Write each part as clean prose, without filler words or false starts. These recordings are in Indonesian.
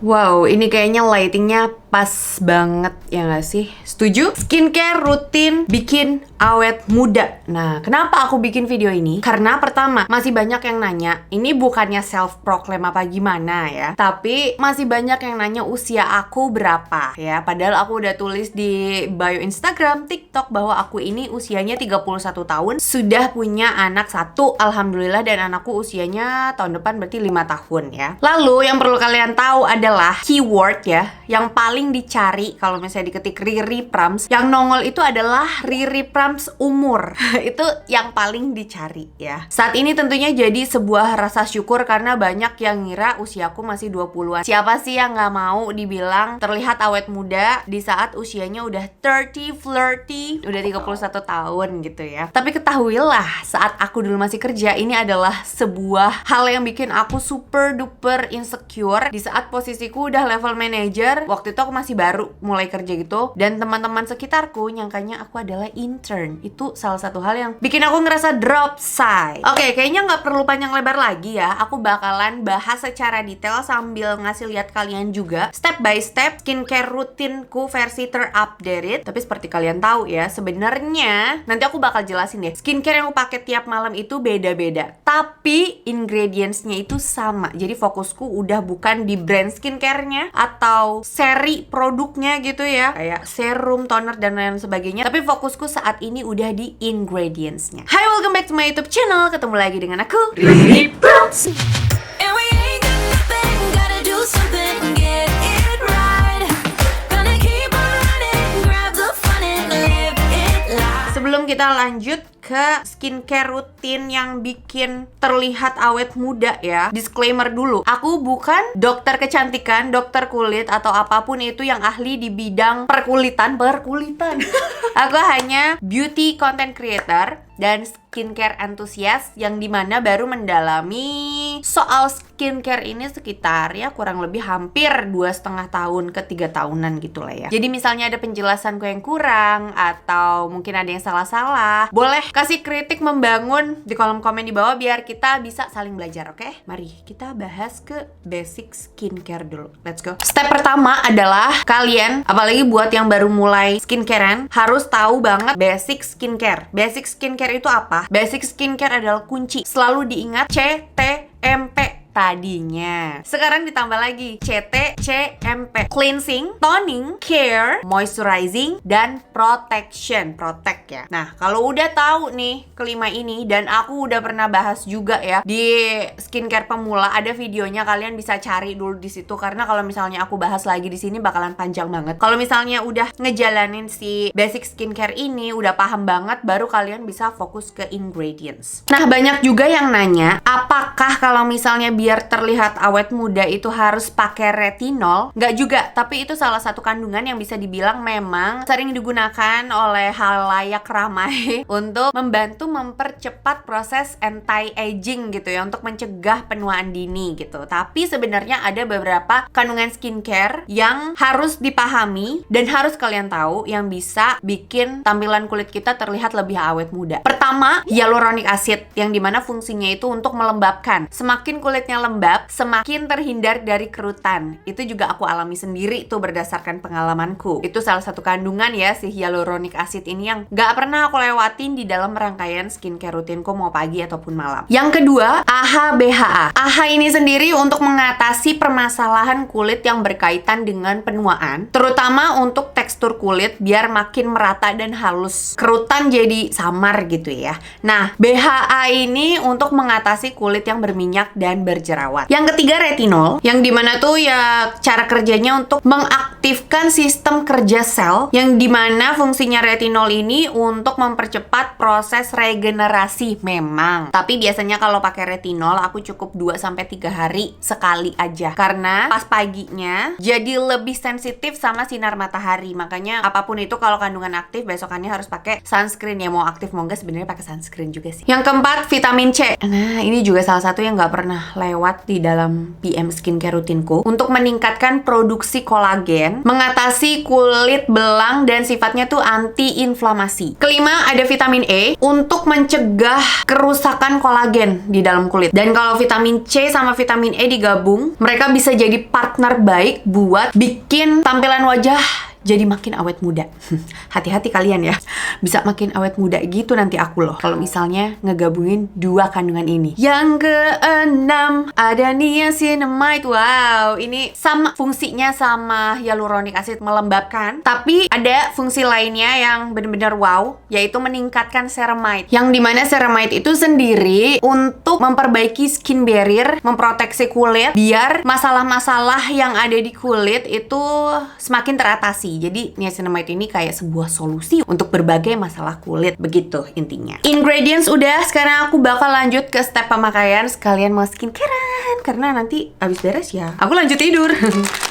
Wow, ini kayaknya lightingnya pas banget ya nggak sih? Setuju? Skincare rutin bikin awet muda. Nah, kenapa aku bikin video ini? Karena pertama, masih banyak yang nanya, ini bukannya self-proclaim apa gimana ya, tapi masih banyak yang nanya usia aku berapa ya. Padahal aku udah tulis di bio Instagram, TikTok bahwa aku ini usianya 31 tahun, sudah punya anak satu, alhamdulillah, dan anakku usianya tahun depan berarti 5 tahun ya. Lalu yang perlu kalian tahu adalah keyword ya, yang paling dicari kalau misalnya diketik Riri Prams, yang nongol itu adalah Riri Prams umur. Itu yang paling dicari ya. Saat ini tentunya jadi sebuah rasa syukur karena banyak yang ngira usiaku masih 20-an. Siapa sih yang nggak mau dibilang terlihat awet muda di saat usianya udah 30, flirty, udah 31 tahun gitu ya. Tapi ketahuilah, saat aku dulu masih kerja, ini adalah sebuah hal yang bikin aku super duper insecure di saat posisiku udah level manager. Waktu itu aku masih baru mulai kerja gitu, dan teman-teman sekitarku nyangkanya aku adalah intern. Itu salah satu hal yang bikin aku ngerasa drop side. Oke, kayaknya nggak perlu panjang lebar lagi ya. Aku bakalan bahas secara detail sambil ngasih lihat kalian juga step by step skincare rutinku versi terupdated. Tapi seperti kalian tahu ya, sebenarnya nanti aku bakal jelasin deh, skincare yang aku pakai tiap malam itu beda-beda, tapi ingredientsnya itu sama. Jadi fokusku udah bukan di brand skincare-nya atau seri produknya gitu ya, kayak serum, toner, dan lain sebagainya, tapi fokusku saat ini udah di ingredients-nya. Hai, welcome back to my YouTube channel. Ketemu lagi dengan aku, Riri Prams. Sebelum kita lanjut ke skincare rutin yang bikin terlihat awet muda ya, disclaimer dulu, aku bukan dokter kecantikan, dokter kulit, atau apapun itu yang ahli di bidang perkulitan. Aku hanya beauty content creator dan skincare enthusiast yang dimana baru mendalami soal skincare ini sekitar ya kurang lebih hampir 2,5 tahun ke 3 tahunan gitu lah ya. Jadi misalnya ada penjelasanku yang kurang atau mungkin ada yang salah-salah, boleh kasih kritik membangun di kolom komen di bawah biar kita bisa saling belajar, oke? Mari kita bahas ke basic skincare dulu. Let's go. Step pertama adalah kalian, apalagi buat yang baru mulai skincarean, harus tahu banget basic skincare. Basic skincare itu apa? Basic skincare adalah kunci. Selalu diingat CTMP tadinya. Sekarang ditambah lagi CTCMP. Cleansing, toning, care, moisturizing, dan protection. Protect ya. Nah, kalau udah tahu nih kelima ini, dan aku udah pernah bahas juga ya di skincare pemula, ada videonya, kalian bisa cari dulu di situ karena kalau misalnya aku bahas lagi di sini bakalan panjang banget. Kalau misalnya udah ngejalanin si basic skincare ini, udah paham banget, baru kalian bisa fokus ke ingredients. Nah, banyak juga yang nanya, apakah kalau misalnya biar terlihat awet muda itu harus pakai retinol? Nggak juga, tapi itu salah satu kandungan yang bisa dibilang memang sering digunakan oleh halayak ramai untuk membantu mempercepat proses anti-aging gitu ya, untuk mencegah penuaan dini gitu. Tapi sebenarnya ada beberapa kandungan skincare yang harus dipahami dan harus kalian tahu yang bisa bikin tampilan kulit kita terlihat lebih awet muda. Pertama, hyaluronic acid, yang dimana fungsinya itu untuk melembabkan. Semakin kulitnya lembab, semakin terhindar dari kerutan. Itu juga aku alami sendiri tuh berdasarkan pengalamanku. Itu salah satu kandungan ya, si hyaluronic acid ini, yang gak pernah aku lewatin di dalam rangkaian skincare rutinku mau pagi ataupun malam. Yang kedua, AHA BHA. AHA ini sendiri untuk mengatasi permasalahan kulit yang berkaitan dengan penuaan, terutama untuk tekstur kulit biar makin merata dan halus. Kerutan jadi samar gitu ya. Nah, BHA ini untuk mengatasi kulit yang berminyak dan berjerawat. Yang ketiga, retinol, yang dimana tuh ya cara kerjanya untuk mengaktifkan sistem kerja sel, yang dimana fungsinya retinol ini untuk mempercepat proses regenerasi memang. Tapi biasanya kalau pakai retinol aku cukup 2-3 hari sekali aja, karena pas paginya jadi lebih sensitif sama sinar matahari. Makanya apapun itu kalau kandungan aktif, besokannya harus pakai sunscreen ya. Mau aktif mau enggak sebenarnya pakai sunscreen juga sih. Yang keempat, vitamin C. Nah, ini Ini juga salah satu yang nggak pernah lewat di dalam PM skincare rutinku. Untuk meningkatkan produksi kolagen, mengatasi kulit belang, dan sifatnya tuh anti-inflamasi. Kelima, ada vitamin E untuk mencegah kerusakan kolagen di dalam kulit. Dan kalau vitamin C sama vitamin E digabung, mereka bisa jadi partner baik buat bikin tampilan wajah jadi makin awet muda. Hati-hati kalian ya, bisa makin awet muda gitu nanti aku loh kalau misalnya ngegabungin dua kandungan ini. Yang keenam, ada niacinamide. Wow, ini sama fungsinya sama hyaluronic acid, melembabkan, tapi ada fungsi lainnya yang benar-benar wow, yaitu meningkatkan ceramide. Yang dimana ceramide itu sendiri untuk memperbaiki skin barrier, memproteksi kulit biar masalah-masalah yang ada di kulit itu semakin teratasi. Jadi niacinamide ini kayak sebuah solusi untuk berbagai masalah kulit. Begitu intinya. Ingredients udah, sekarang aku bakal lanjut ke step pemakaian. Sekalian mau skincarean, karena nanti abis beres ya aku lanjut tidur.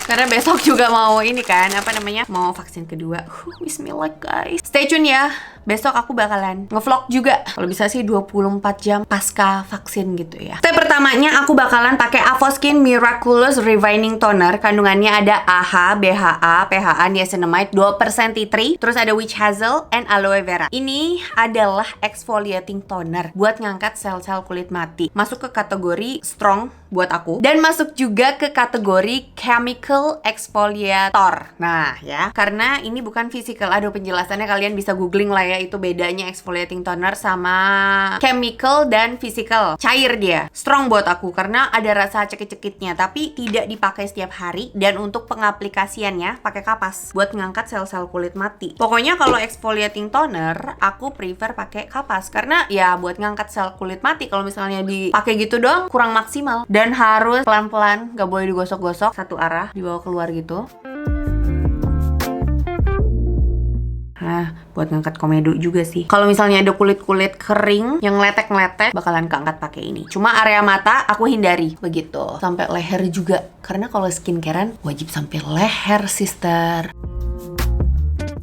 Karena besok juga mau ini kan, apa namanya, mau vaksin kedua. Bismillah guys. Stay tune ya. Besok aku bakalan ngevlog juga. Kalau bisa sih 24 jam pasca vaksin gitu ya. Step pertamanya aku bakalan pakai Avoskin Miraculous Reviving Toner. Kandungannya ada AHA, BHA, PHA, niacinamide, 2% tea tree, terus ada witch hazel, and aloe vera. Ini adalah exfoliating toner buat ngangkat sel-sel kulit mati. Masuk ke kategori strong buat aku, dan masuk juga ke kategori chemical exfoliator. Nah ya, karena ini bukan physical. Aduh, penjelasannya kalian bisa googling lah ya, itu bedanya exfoliating toner sama chemical dan physical. Cair dia, strong buat aku karena ada rasa cekit-cekitnya, tapi tidak dipakai setiap hari. Dan untuk pengaplikasiannya pakai kapas buat ngangkat sel-sel kulit mati. Pokoknya kalau exfoliating toner aku prefer pakai kapas karena ya buat ngangkat sel kulit mati. Kalau misalnya dipakai gitu doang kurang maksimal, dan harus pelan-pelan, gak boleh digosok-gosok satu arah, dibawa keluar gitu. Nah, buat ngangkat komedo juga sih. Kalau misalnya ada kulit-kulit kering yang letek-letek, bakalan keangkat pakai ini. Cuma area mata aku hindari begitu. Sampai leher juga, karena kalau skincarean wajib sampai leher, sister.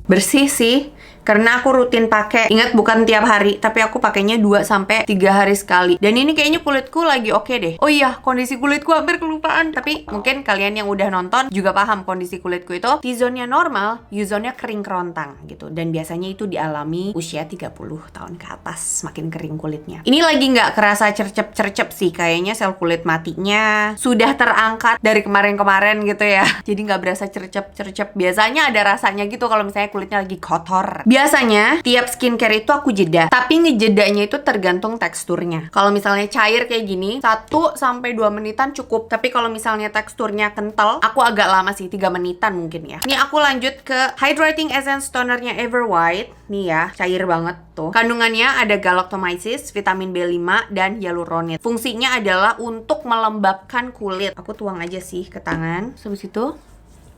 Bersih sih, karena aku rutin pakai. Ingat, bukan tiap hari, tapi aku pakainya 2-3 hari sekali. Dan ini kayaknya kulitku lagi oke deh. Oh iya, kondisi kulitku hampir kelupaan. Tapi mungkin kalian yang udah nonton juga paham kondisi kulitku itu T-zone-nya normal, U-zone-nya kering kerontang gitu. Dan biasanya itu dialami usia 30 tahun ke atas, semakin kering kulitnya. Ini lagi nggak kerasa cercep-cercep sih. Kayaknya sel kulit matinya sudah terangkat dari kemarin-kemarin gitu ya. Jadi nggak berasa cercep-cercep. Biasanya ada rasanya gitu kalau misalnya kulitnya lagi kotor. Biasanya tiap skincare itu aku jeda, tapi ngejedanya itu tergantung teksturnya. Kalau misalnya cair kayak gini, 1-2 menitan cukup. Tapi kalau misalnya teksturnya kental, aku agak lama sih, 3 menitan mungkin ya. Ini aku lanjut ke Hydrating Essence Tonernya Everwhite. Nih ya, cair banget tuh. Kandungannya ada galactomyces, vitamin B5, dan hyaluronate. Fungsinya adalah untuk melembabkan kulit. Aku tuang aja sih ke tangan. Habis itu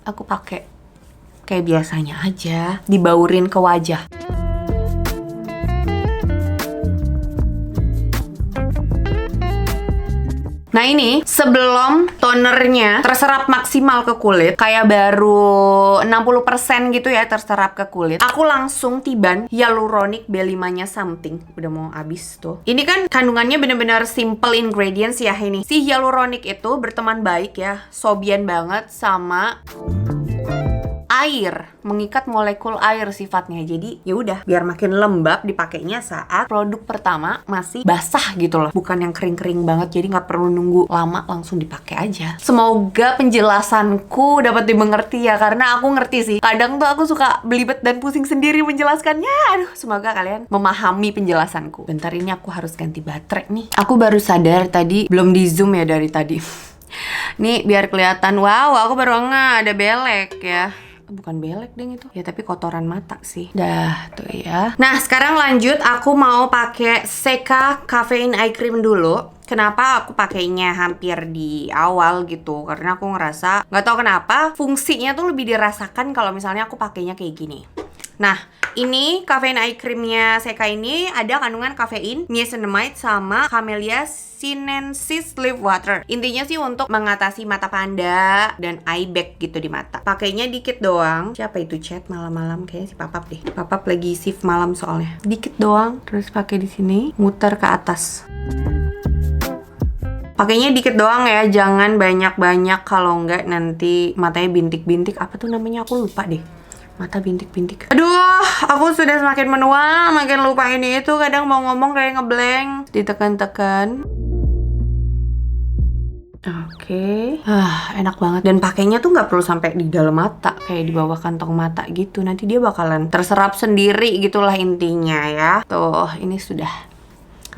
aku pakai kayak biasanya aja, dibaurin ke wajah. Nah ini sebelum tonernya terserap maksimal ke kulit, kayak baru 60% gitu ya terserap ke kulit, aku langsung tiban hyaluronic B5-nya something. Udah mau habis tuh. Ini kan kandungannya bener-bener simple ingredients ya ini. Si hyaluronic itu berteman baik ya, sobian banget sama air, mengikat molekul air sifatnya. Jadi ya udah, biar makin lembab dipakainya saat produk pertama masih basah gitu loh, bukan yang kering-kering banget. Jadi nggak perlu nunggu lama, langsung dipakai aja. Semoga penjelasanku dapat dimengerti ya, karena aku ngerti sih, kadang tuh aku suka belibet dan pusing sendiri menjelaskannya. Aduh, semoga kalian memahami penjelasanku. Bentar, ini aku harus ganti baterai nih. Aku baru sadar tadi, belum di zoom ya dari tadi. Nih biar kelihatan. Wow, aku baru nggak ada belek ya. Bukan belek deh itu ya, tapi kotoran mata sih. Dah tuh ya. Nah sekarang lanjut, aku mau pakai Seka Caffeine Eye Cream dulu. Kenapa aku pakainya hampir di awal gitu? Karena aku ngerasa nggak tahu kenapa fungsinya tuh lebih dirasakan kalau misalnya aku pakainya kayak gini. Nah, ini Caffeine Eye Creamnya Seka ini ada kandungan kafein, niacinamide, sama Camellia sinensis leaf water. Intinya sih untuk mengatasi mata panda dan eye bag gitu di mata. Pakainya dikit doang. Siapa itu chat malam-malam? Kayaknya si Papap deh. Papap lagi shift malam soalnya. Dikit doang, terus pakai di sini, muter ke atas. Pakainya dikit doang ya, jangan banyak-banyak, kalau enggak nanti matanya bintik-bintik. Apa tuh namanya, aku lupa deh. Mata bintik-bintik. Aduh, aku sudah semakin menua, makin lupa ini itu. Kadang mau ngomong kayak ngeblank, ditekan-tekan. Oke. Enak banget. Dan pakainya tuh nggak perlu sampai di dalam mata, kayak di bawah kantong mata gitu. Nanti dia bakalan terserap sendiri gitulah intinya ya. Tuh, ini sudah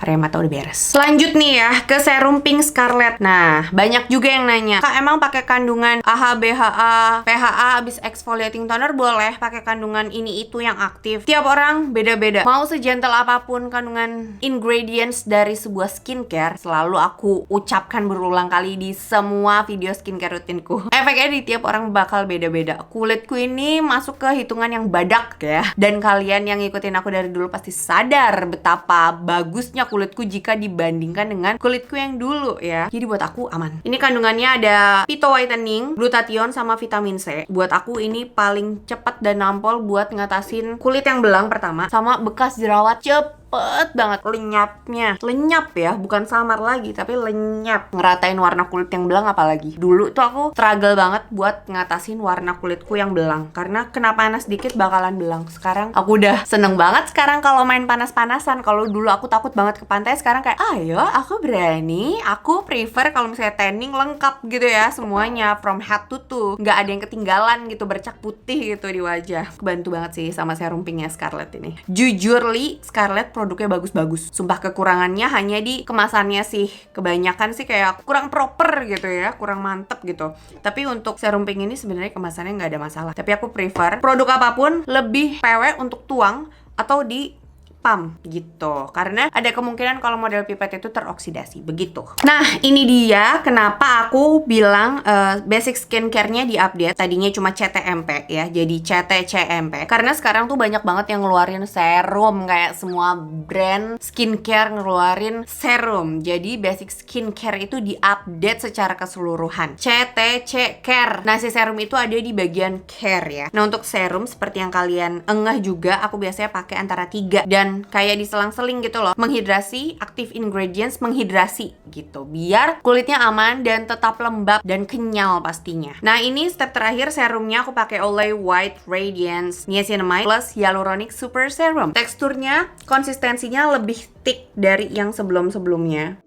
area mata udah beres. Lanjut nih ya ke serum Pink Scarlet. Nah, banyak juga yang nanya, Kak, emang pakai kandungan AHA, BHA, PHA abis exfoliating toner boleh pakai kandungan ini itu yang aktif? Tiap orang beda-beda. Mau segentle apapun kandungan ingredients dari sebuah skincare, selalu aku ucapkan berulang kali di semua video skincare rutinku. Efeknya di tiap orang bakal beda-beda. Kulitku ini masuk ke hitungan yang badak ya. Dan kalian yang ngikutin aku dari dulu pasti sadar betapa bagusnya kulitku jika dibandingkan dengan kulitku yang dulu ya. Jadi buat aku aman. Ini kandungannya ada phyto whitening, glutathione sama vitamin C. Buat aku ini paling cepat dan nampol buat ngatasin kulit yang belang pertama sama bekas jerawat cepet banget lenyapnya. Lenyap ya, bukan samar lagi tapi lenyap. Ngeratain warna kulit yang belang apalagi. Dulu tuh aku struggle banget buat ngatasin warna kulitku yang belang karena kena panas dikit bakalan belang. Sekarang aku udah seneng banget sekarang kalau main panas-panasan. Kalau dulu aku takut banget ke pantai, sekarang kayak ayo aku berani. Aku prefer kalau misalnya tanning lengkap gitu ya, semuanya from head to toe, nggak ada yang ketinggalan gitu, bercak putih gitu di wajah. Kebantu banget sih sama serum Pinknya Scarlett ini. Jujur li, Scarlett produknya bagus-bagus. Sumpah kekurangannya hanya di kemasannya sih. Kebanyakan sih kayak kurang proper gitu ya, kurang mantep gitu. Tapi untuk serum Pink ini sebenarnya kemasannya nggak ada masalah. Tapi aku prefer produk apapun lebih PW untuk tuang atau di pump gitu, karena ada kemungkinan kalau model pipet itu teroksidasi begitu. Nah, ini dia kenapa aku bilang basic skincare-nya diupdate. Tadinya cuma CTMP ya, jadi CTCMP. Karena sekarang tuh banyak banget yang ngeluarin serum, kayak semua brand skincare ngeluarin serum. Jadi basic skincare itu diupdate secara keseluruhan. CTC Care. Nah, si serum itu ada di bagian care ya. Nah, untuk serum seperti yang kalian engeh juga, aku biasanya pakai antara 3 dan kayak diselang-seling gitu loh. Menghidrasi, active ingredients menghidrasi gitu, biar kulitnya aman dan tetap lembab dan kenyal pastinya. Nah, ini step terakhir serumnya aku pakai Olay White Radiance Niacinamide plus Hyaluronic Super Serum. Teksturnya, konsistensinya lebih thick dari yang sebelum-sebelumnya.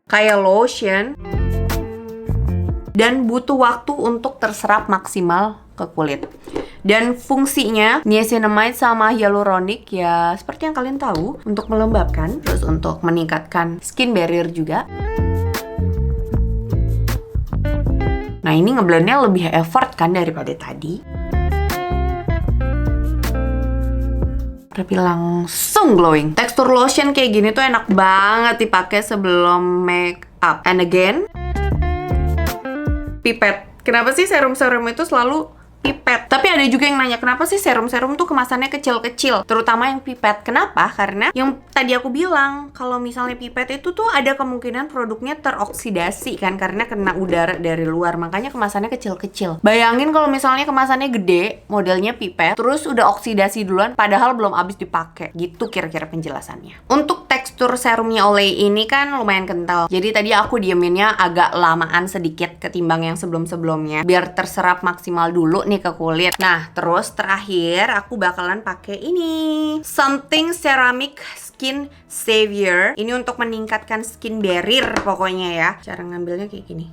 Kayak lotion. Dan butuh waktu untuk terserap maksimal ke kulit. Dan fungsinya niacinamide sama hyaluronic ya seperti yang kalian tahu, untuk melembabkan, terus untuk meningkatkan skin barrier juga. Nah, ini ngeblendnya lebih effort kan daripada tadi. Tapi langsung glowing. Tekstur lotion kayak gini tuh enak banget dipakai sebelum make up. And again, pipet. Kenapa sih serum-serum itu selalu pipet? Tapi ada juga yang nanya, kenapa sih serum-serum tuh kemasannya kecil-kecil? Terutama yang pipet. Kenapa? Karena yang tadi aku bilang, kalau misalnya pipet itu tuh ada kemungkinan produknya teroksidasi kan, karena kena udara dari luar. Makanya kemasannya kecil-kecil. Bayangin kalau misalnya kemasannya gede, modelnya pipet, terus udah oksidasi duluan padahal belum habis dipakai. Gitu kira-kira penjelasannya. Untuk tekstur serumnya Olay ini kan lumayan kental. Jadi tadi aku dieminnya agak lamaan sedikit ketimbang yang sebelum-sebelumnya, biar terserap maksimal dulu nih ke kulit. Nah, terus terakhir aku bakalan pakai ini, Something Ceramic Skin Savior. Ini untuk meningkatkan skin barrier pokoknya ya. Cara ngambilnya kayak gini.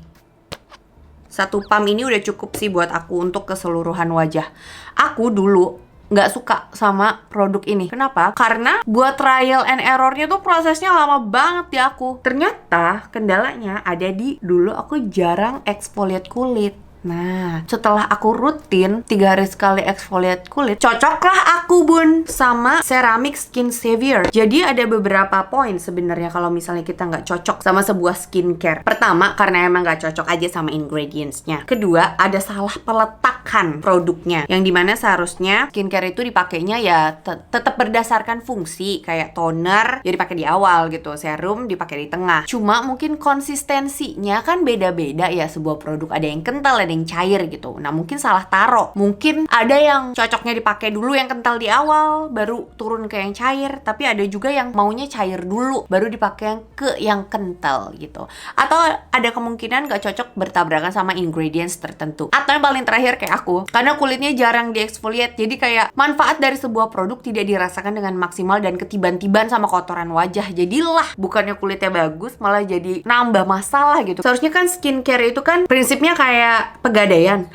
Satu pump ini udah cukup sih buat aku untuk keseluruhan wajah. Aku dulu nggak suka sama produk ini. Kenapa? Karena buat trial and errornya tuh prosesnya lama banget di aku. Ternyata kendalanya ada di dulu aku jarang exfoliate kulit. Nah, setelah aku rutin 3 hari sekali exfoliate kulit, cocoklah aku bun sama Ceramic Skin Savior. Jadi ada beberapa poin sebenarnya kalau misalnya kita nggak cocok sama sebuah skincare. Pertama, karena emang nggak cocok aja sama ingredientsnya. Kedua, ada salah peletakan produknya, yang dimana seharusnya skincare itu dipakainya ya tetap berdasarkan fungsi. Kayak toner ya dipakai di awal gitu, serum dipakai di tengah. Cuma mungkin konsistensinya kan beda-beda ya sebuah produk. Ada yang kental, ada ada yang cair gitu. Nah mungkin salah taruh, mungkin ada yang cocoknya dipakai dulu yang kental di awal, baru turun ke yang cair. Tapi ada juga yang maunya cair dulu, baru dipakai yang kental gitu. Atau ada kemungkinan gak cocok bertabrakan sama ingredients tertentu. Atau yang paling terakhir kayak aku, karena kulitnya jarang di-exfoliate, jadi kayak manfaat dari sebuah produk tidak dirasakan dengan maksimal dan ketiban-tiban sama kotoran wajah. Jadilah bukannya kulitnya bagus, malah jadi nambah masalah gitu. Seharusnya kan skincare itu kan prinsipnya kayak pegadaian.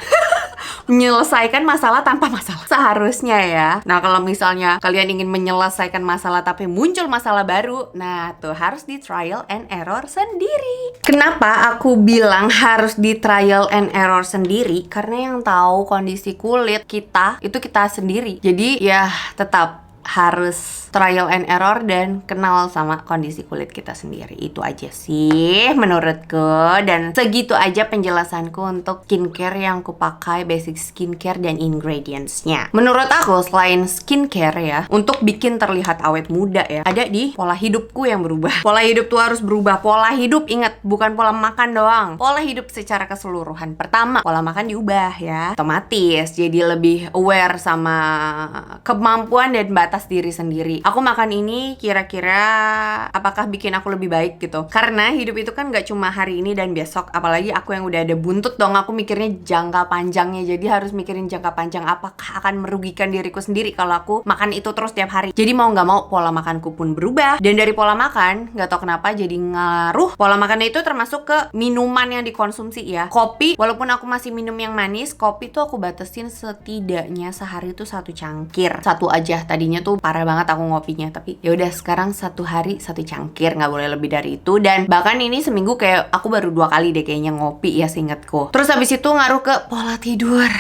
Menyelesaikan masalah tanpa masalah seharusnya ya. Nah kalau misalnya kalian ingin menyelesaikan masalah tapi muncul masalah baru, nah tuh harus di trial and error sendiri. Kenapa aku bilang harus di trial and error sendiri? Karena yang tahu kondisi kulit kita itu kita sendiri. Jadi ya tetap harus trial and error dan kenal sama kondisi kulit kita sendiri. Itu aja sih menurutku. Dan segitu aja penjelasanku untuk skincare yang aku pakai, basic skincare dan ingredientsnya. Menurut aku selain skincare ya, untuk bikin terlihat awet muda ya, ada di pola hidupku yang berubah. Pola hidup tuh harus berubah. Pola hidup, ingat, bukan pola makan doang, pola hidup secara keseluruhan. Pertama, pola makan diubah ya, otomatis jadi lebih aware sama kemampuan dan batas diri sendiri. Aku makan ini kira-kira apakah bikin aku lebih baik gitu. Karena hidup itu kan gak cuma hari ini dan besok. Apalagi aku yang udah ada buntut dong, aku mikirnya jangka panjangnya. Jadi harus mikirin jangka panjang, apakah akan merugikan diriku sendiri kalau aku makan itu terus tiap hari. Jadi mau gak mau pola makanku pun berubah. Dan dari pola makan, gak tau kenapa jadi ngaruh. Pola makannya itu termasuk ke minuman yang dikonsumsi ya. Kopi, walaupun aku masih minum yang manis, kopi tuh aku batasin setidaknya sehari tuh 1 cangkir. 1 aja, tadinya tuh parah banget aku ngopinya, tapi ya udah sekarang 1 hari 1 cangkir, nggak boleh lebih dari itu. Dan bahkan ini seminggu kayak aku baru 2 kali deh kayaknya ngopi ya seingatku. Terus habis itu ngaruh ke pola tidur.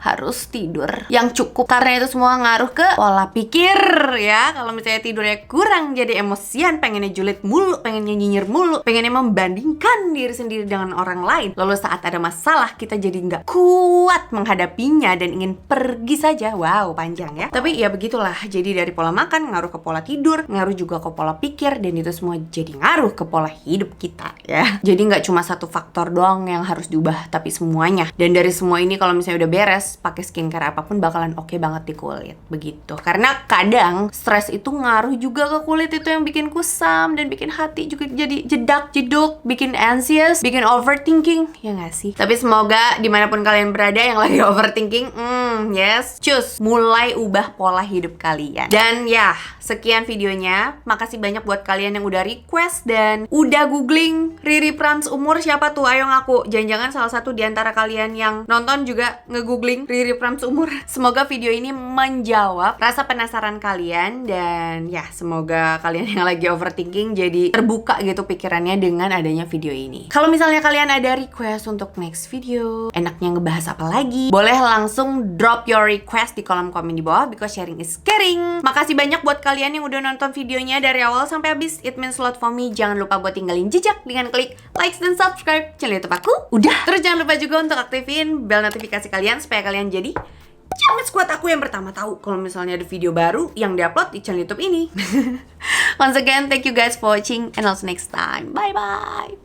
Harus tidur yang cukup, karena itu semua ngaruh ke pola pikir ya. Kalau misalnya tidurnya kurang, jadi emosian, pengennya julid mulu, pengennya nyinyir mulu, pengennya membandingkan diri sendiri dengan orang lain. Lalu saat ada masalah, kita jadi nggak kuat menghadapinya dan ingin pergi saja. Wow, panjang ya. Tapi ya begitulah. Jadi dari pola makan ngaruh ke pola tidur, ngaruh juga ke pola pikir, dan itu semua jadi ngaruh ke pola hidup kita ya. Jadi nggak cuma satu faktor doang yang harus diubah, tapi semuanya. Dan dari semua ini kalau misalnya udah beres, pakai skincare apapun bakalan oke banget di kulit begitu. Karena kadang stres itu ngaruh juga ke kulit, itu yang bikin kusam dan bikin hati juga jadi jedak-jeduk, bikin anxious, bikin overthinking, ya nggak sih? Tapi semoga dimanapun kalian berada yang lagi overthinking, yes, cus, mulai ubah pola hidup kalian. Dan ya, sekian videonya. Makasih banyak buat kalian yang udah request dan udah googling Riri Prams umur siapa tuh, ayo ngaku. Jangan-jangan salah satu di antara kalian yang nonton juga nge-googling Riri Prams umur. Semoga video ini menjawab rasa penasaran kalian, dan ya semoga kalian yang lagi overthinking jadi terbuka gitu pikirannya dengan adanya video ini. Kalau misalnya kalian ada request untuk next video, enaknya ngebahas apa lagi, boleh langsung drop your request di kolom komen di bawah, because sharing is caring. Makasih banyak buat kalian yang udah nonton videonya dari awal sampai habis. It means a lot for me. Jangan lupa buat tinggalin jejak dengan klik likes dan subscribe channel YouTube aku. Udah. Terus jangan lupa juga untuk aktifin bel notifikasi kalian supaya kalian jadi jamet squad aku yang pertama tahu kalau misalnya ada video baru yang diupload di channel YouTube ini. Once again, thank you guys for watching and I'll see you next time. Bye bye.